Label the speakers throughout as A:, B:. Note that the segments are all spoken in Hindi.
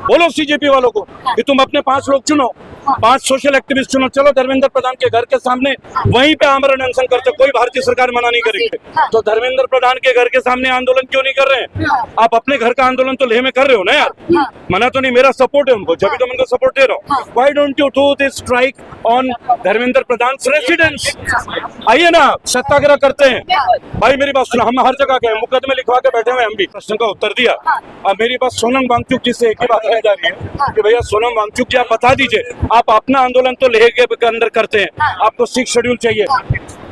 A: बोलो सीजेपी वालों को कि तुम अपने 5 लोग चुनो, 5 सोशल एक्टिविस्ट चुनो। चलो धर्मेंद्र प्रधान के घर के सामने वहीं पे आमरण अनशन करते, कोई भारतीय सरकार मना नहीं करेगी। तो धर्मेंद्र प्रधान के घर के सामने आंदोलन क्यों नहीं कर रहे हैं? आप अपने घर का आंदोलन तो लेह में कर रहे हो ना यार। मना तो नहीं, मेरा सपोर्ट है उनको, जब भी तो मैं उनको सपोर्ट दे रहा हूँ। Why don't you do this strike on Dharmendra Pradhan residence? आइए ना, सत्याग्रह करते हैं। भाई मेरी बात सुनो, हम हर जगह गए, मुकदमे लिखवा के बैठे हुए, हम भी प्रश्न का उत्तर दिया। अब मेरी बात सोनम वांगचुक जी से एक ही बात कही जा रही है कि भैया सोनम वांगचुक जी आप बता दीजिए, आप अपना आंदोलन तो लेह के अंदर करते हैं, आपको 6 शेड्यूल चाहिए,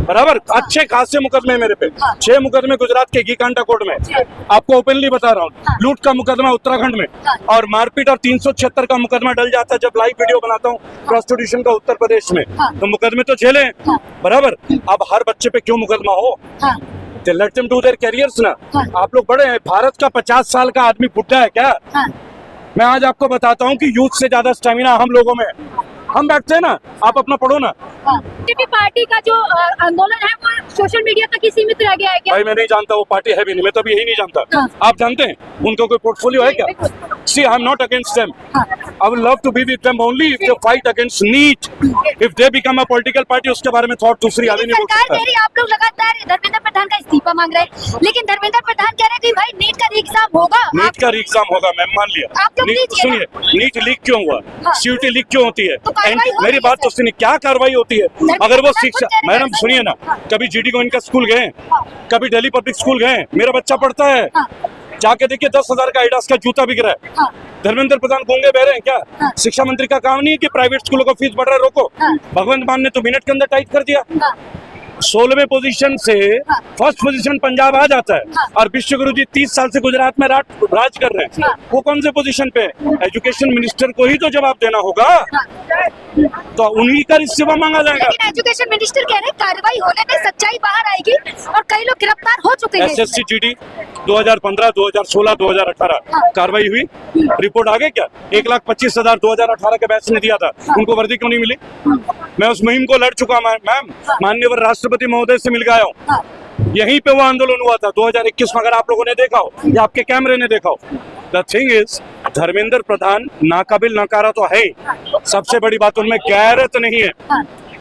A: बराबर? अच्छे खासे मुकदमे मेरे पे, 6 मुकदमे गुजरात के घीकांटा कोर्ट में, आपको ओपनली बता रहा हूँ। लूट का मुकदमा उत्तराखंड में, और मारपीट और 376 का मुकदमा डल जाता है जब लाइव वीडियो बनाता हूँ प्रोस्टिट्यूशन का उत्तर प्रदेश में। तो मुकदमे तो झेले, बराबर? अब हर बच्चे पे क्यों मुकदमा हो? Let them do their carriers ना। आप लोग बड़े हैं, भारत का 50 साल का आदमी बुढ़ा है क्या? मैं आज आपको बताता हूँ कि यूथ से ज्यादा स्टेमिना हम लोगों में। हम बैठते हैं ना, आप अपना पढ़ो ना।
B: बीजेपी पार्टी का जो आंदोलन है वो सोशल मीडिया तक ही सीमित रह गया है क्या?
A: भाई मैं नहीं जानता, वो पार्टी है भी नहीं, मैं तो अभी यही नहीं जानता। आप जानते हैं उनका कोई पोर्टफोलियो है क्या? See, I'm not against them. I would love to be with them only if they fight against NEET. If they become a political party, उसके बारे में थॉट दूसरी आदमी नहीं बोल
B: सरकार
A: सकता।
B: कह रही है, आप लोग लगातार धर्मेंद्र प्रधान का इस्तीफा मांग रहे हैं, लेकिन धर्मेंद्र प्रधान कह रहे हैं कि भाई नीट का एग्जाम होगा।
A: नीट का एग्जाम होगा, मैं मान लिया।
B: आप लोग लीजिए
A: सुनिए, नीट लीक क्यों हुआ? सीयूटी लीक क्यों होती है?
B: तो कार्रवाई हो
A: मेरी
B: रही है
A: बात तो सुनिए, क्या कार्रवाई होती है? अगर वो शिक्षा, मैडम सुनिए ना,
B: हाँ।
A: कभी जीडी गोविंद का स्कूल गए, कभी दिल्ली पब्लिक स्कूल गए, मेरा बच्चा पढ़ता है, जाके देखिए 10,000 का एडिडास का जूता बिक रहा है। धर्मेंद्र प्रधान गूंगे बह रहे हैं क्या? शिक्षा मंत्री का काम नहीं है कि प्राइवेट स्कूलों का फीस बढ़ रहा है, रोको। भगवंत मान ने तो मिनट के अंदर टाइट कर दिया। 16वें पोजीशन से फर्स्ट पोजीशन पंजाब आ जाता है, और विश्व गुरु जी 30 साल से गुजरात में राज कर रहे हैं। वो कौन से पोजीशन पे? एजुकेशन मिनिस्टर को ही तो जवाब देना होगा, तो उन्हीं का इस्तीफा मांगा जाएगा।
B: लेकिन एजुकेशन मिनिस्टर कह रहे हैं कार्रवाई होने में सच्चाई बाहर आएगी और कई लोग गिरफ्तार हो चुके हैं।
A: एसएससी जीडी 2015, 2016, 2018 कार्रवाई हुई, रिपोर्ट आ गई क्या? 1,25,000 2018 के बैच ने दिया था, उनको वर्दी क्यों नहीं मिली? मैं उस मुहिम को लड़ चुका मैम, माननीय राष्ट्रपति महोदय से मिल गया हूँ। यहीं पे वो आंदोलन हुआ था 2021 में, अगर आप लोगों ने देखा हो या आपके कैमरे ने देखा हो। The thing is, Dharmendra Pradhan नाकाबिल नकारा तो है, सबसे बड़ी बात उनमें गैरत नहीं है,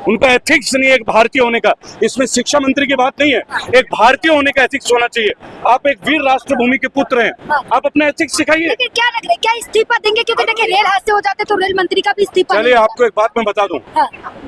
A: उनका एथिक्स नहीं है एक भारतीय होने का। इसमें शिक्षा मंत्री की बात नहीं है, एक भारतीय होने का एथिक्स होना चाहिए। आप एक वीर राष्ट्र भूमि के पुत्र हैं, आप अपना एथिक्स सिखाइए।
B: लेकिन क्या लग रहा है, क्या इस्तीफा देंगे? क्योंकि देखिए रेल हादसे हो जाते तो रेल मंत्री का भी इस्तीफा।
A: चलिए आपको एक बात मैं बता दूं,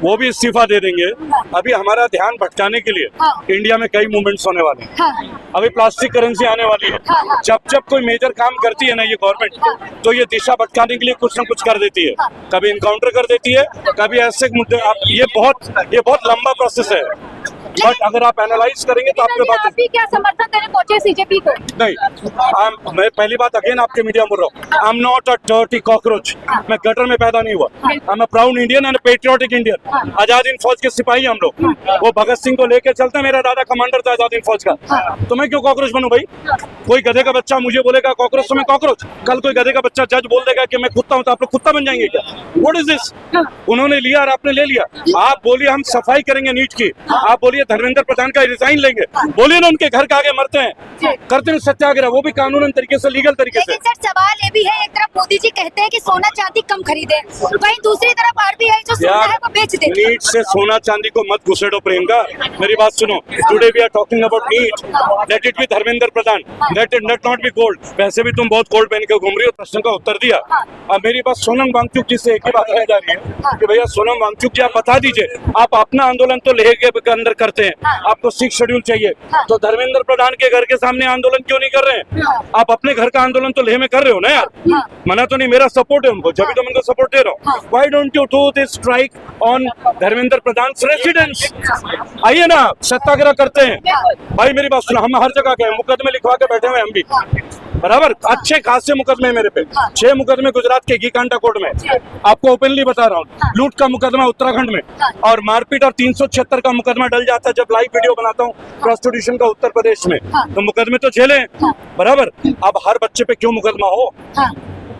A: वो भी इस्तीफा दे देंगे। अभी हमारा ध्यान भटकाने के लिए इंडिया में कई मूवमेंट्स होने वाले हैं। अभी प्लास्टिक करेंसी आने वाली है। जब कोई मेजर काम करती है ना ये गवर्नमेंट, तो ये दिशा भटकाने के लिए कुछ न कुछ कर देती है। कभी इनकाउंटर कर देती है, कभी ऐसे मुद्दे। ये बहुत लंबा प्रोसेस है, बट अगर आप एनालाइज करेंगे तो आपके बात।
B: आप भी क्या समर्थन देने पहुंचे सीजेपी को?
A: नहीं, मैं पहली बात अगेन आपके मीडिया बोल रहा हूँ, I am not a dirty cockroach. मैं गटर में पैदा नहीं हुआ। I am a proud Indian and patriotic Indian. Azad Hind Fauj के सिपाही हम लोग। वो भगत सिंह को लेके चलते, मेरा दादा कमांडर था आजाद हिंद फौज का। तो मैं क्यों कॉकरोच बनूं भाई? कोई गधे का बच्चा मुझे बोलेगा कॉकरोच तो मैं कॉकरोच। कल कोई गधे का बच्चा जज बोल देगा कि मैं कुत्ता हूं, तो आप लोग कुत्ता बन जाएंगे क्या? What is this? उन्होंने लिया और आपने ले लिया। आप बोलिए हम सफाई करेंगे नीट की, आप बोलिए धर्मेंद्र प्रधान का रिजाइन लेंगे, बोलिए ना उनके घर के आगे मरते हैं, करते हैं सत्याग्रह, वो भी कानूनन तरीके से, लीगल तरीके से।
B: लेकिन सर सवाल ये भी है, एक तरफ मोदी जी कहते हैं कि सोना चांदी कम खरीदे, वहीं दूसरी तरफ आरबीआई जो सोना है वो बेच दे।
A: नीट से सोना चांदी को मत घुसेड़ो प्रियंका, मेरी बात सुनो। Today we are talking about NEET, let it be Dharmendra Pradhan, let not be gold. वैसे भी तुम बहुत गोल्ड पहन के घूम रही हो। प्रश्न का उत्तर दिया। अब मेरी बात सोनम वांगचुक जी से एक ही बात कही जा रही है कि भैया सोनम वांगचुक जी आप बता दीजिए, आप अपना आंदोलन तो लेह के अंदर करते हैं, आपको 6 शेड्यूल चाहिए, तो धर्मेंद्र प्रधान के घर के सामने आंदोलन क्यों नहीं कर रहे हैं? आप अपने घर का आंदोलन तो लेह में कर रहे हो ना यार। मना तो नहीं, मेरा सपोर्ट है उनको, जब भी तो मैं उनको सपोर्ट दे रहा हूँ। Why don't you do this strike on Dharmendra Pradhan residence? आइए ना, सत्याग्रह करते हैं। भाई मेरी बात सुनो, हम हर जगह गए, मुकदमे लिखवा के बैठे हुए, हम भी, बराबर? अच्छे खासे मुकदमे मेरे पे, 6 मुकदमे गुजरात के घीकांटा कोर्ट में, आपको ओपनली बता रहा हूँ। लूट का मुकदमा उत्तराखंड में, और मारपीट और 376 का मुकदमा डल जाता है जब लाइव वीडियो बनाता हूँ प्रोस्टिट्यूशन का उत्तर प्रदेश में। तो मुकदमे तो झेले, बराबर? अब हर बच्चे पे क्यों मुकदमा हो?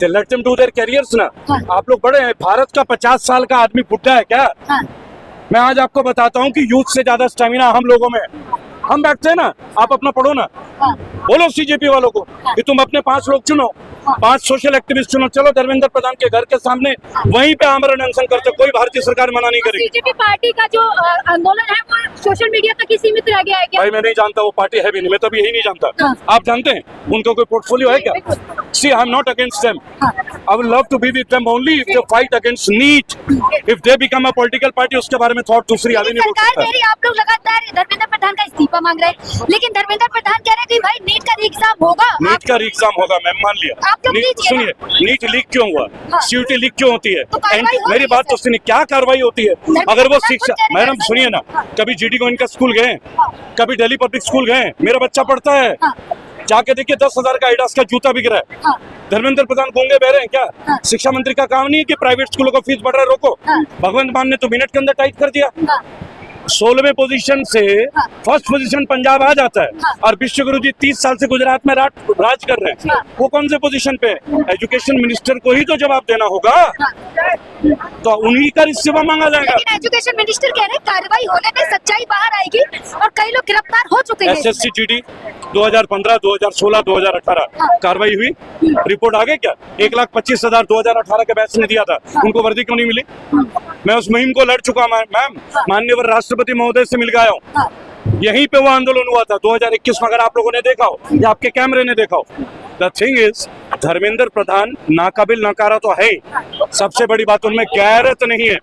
A: Let them do their carriers ना। आप लोग बड़े हैं, भारत का 50 साल का आदमी बुढ़ा है क्या? मैं आज आपको बताता हूँ कि यूथ से ज्यादा स्टेमिना हम लोगों में। हम बैठते हैं ना, आप अपना पढ़ो ना,
B: हाँ,
A: बोलो सीजेपी वालों को कि तुम अपने 5 लोग चुनो, 5 सोशल एक्टिविस्ट चुनो, चलो धर्मेंद्र प्रधान के घर के सामने वहीं पे आमरण अनशन करते, कोई भारतीय सरकार मना नहीं करेगी।
B: बीजेपी पार्टी का जो आंदोलन है वो सोशल मीडिया तक ही सीमित रह गया है क्या?
A: भाई मैं नहीं जानता, वो पार्टी है भी नहीं, मैं तो अभी यही नहीं जानता।
B: हाँ।
A: आप जानते हैं उनका कोई पोर्टफोलियो है क्या? See I am not against them, I will love to be with them only if they fight against NEET, if they become a political party, उसके बारे में थॉट दूसरी आदमी नहीं बोल
B: सरकार
A: सकता।
B: कह रही है, आप लोग लगातार धर्मेंद्र प्रधान का इस्तीफा मांग रहे हैं, लेकिन धर्मेंद्र प्रधान कह रहे हैं कि भाई नीट का एग्जाम होगा।
A: नीट का एग्जाम होगा, मैं मान लिया।
B: आप लोग
A: नीट
B: कीजिए ना।
A: सुनिए, नीट लीक क्यों हुआ,
B: हाँ।
A: सीयूटी लीक क्यों होती है,
B: तो कार्रवाई हो
A: मेरी
B: रही है
A: बात तो
B: सर।
A: सुनिए, क्या कार्रवाई होती है?
B: धर्मेंद्र
A: अगर वो
B: प्रधान
A: शिक्षा,
B: खुद कह रहे हैं
A: मैडम
B: ऐसा
A: सुनिए ना,
B: हाँ।
A: कभी जीडी गोविंद का स्कूल गए, कभी दिल्ली पब्लिक स्कूल गए, मेरा बच्चा पढ़ता है,
B: हाँ।
A: जाके देखिए 10,000 का एडिडास का जूता बिक रहा है।
B: हाँ,
A: धर्मेंद्र प्रधान गूंगे बह रहे हैं क्या?
B: हाँ।
A: शिक्षा मंत्री का काम नहीं है कि प्राइवेट स्कूलों को फीस बढ़ रहा है रोको।
B: हाँ।
A: भगवंत मान ने तो मिनट के अंदर टाइट कर दिया।
B: हाँ,
A: 16वें पोजीशन से
B: हाँ।
A: फर्स्ट पोजीशन पंजाब आ जाता है,
B: हाँ।
A: और विश्वगुरु जी 30 साल से गुजरात में राज कर रहे हैं,
B: हाँ।
A: वो कौन से पोजीशन पे? एजुकेशन मिनिस्टर को ही तो जवाब देना होगा,
B: हाँ।
A: तो उन्हीं का इस्तीफा मांगा जाएगा।
B: लेकिन एजुकेशन मिनिस्टर कह रहे हैं कार्रवाई होने में सच्चाई बाहर आएगी और कई लोग गिरफ्तार हो चुके हैं।
A: एसएससी जीडी 2015, 2016, 2018
B: हाँ।
A: कार्रवाई हुई, रिपोर्ट आ गई क्या? 1,25,000 2018 के बैच ने दिया था, उनको वर्दी क्यों नहीं मिली? मैं उस मुहिम को लड़ चुका मैम, माननीय राष्ट्रपति महोदय से मिल गया हूँ,
B: हाँ,
A: यहीं पे वो आंदोलन हुआ था 2021 में, अगर आप लोगों ने देखा हो या आपके कैमरे ने देखा हो। The thing is, Dharmendra Pradhan नाकाबिल नकारा तो है ही, सबसे बड़ी बात उनमें गैरत नहीं है।